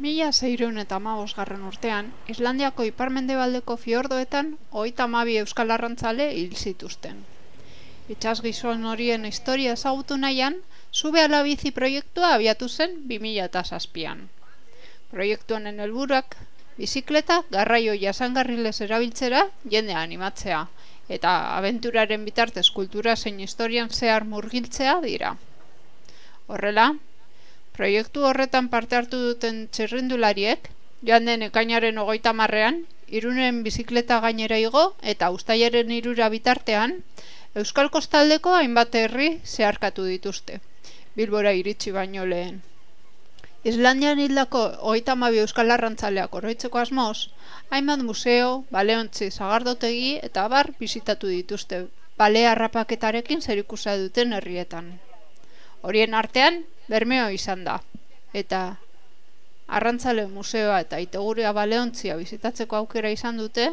1615 urtean, Islandiako ipar-mendebaldeko fiordoetan 32 euskal arrantzale hil zituzten. Itsasgizon horien historia ezagutu nahian, Zube ala bizi proiektua abiatu zen 2007an. Proiektu honen helburuak bizikleta garraio jasangarrilez erabiltzera jendea animatzea, eta abenturaren bitartez kultura zein historian zehar murgiltzea dira. Horrela, proiektu horretan parte hartu duten txirrindulariek, joan den ekainaren 30ean, Irunen bizikleta gainera igo eta uztailaren 3 bitartean, Euskal Kostaldeko hainbat herri zeharkatu dituzte, Bilbora iritsi baino lehen. Islandian hildako 32 euskal arrantzaleak oroitzeko asmoz, hainbat museo, baleontzi, sagardotegi eta abar bisitatu dituzte, bale harrapaketarekin zerikusia duten herrietan. Horien artean, Bermeo izan da, eta Arrantzale museoa eta Iteguria baleontzia bisitatzeko aukera izan dute,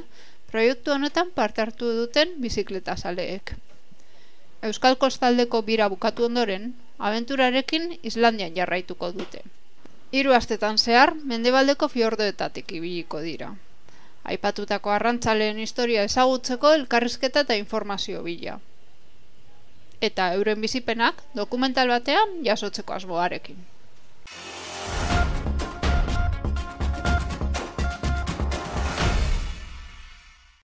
proiektu honetan parte hartu duten bizikleta zaleek. Euskal Kostaldeko bira bukatu ondoren, abenturarekin Islandian jarraituko dute. 3 astetan zehar, mendebaldeko fiordoetatik ibiliko dira. Aipatutako arrantzaleen historia ezagutzeko elkarrizketa eta informazio bila. Eta euren bizipenak dokumental batean jasotzeko asmoarekin.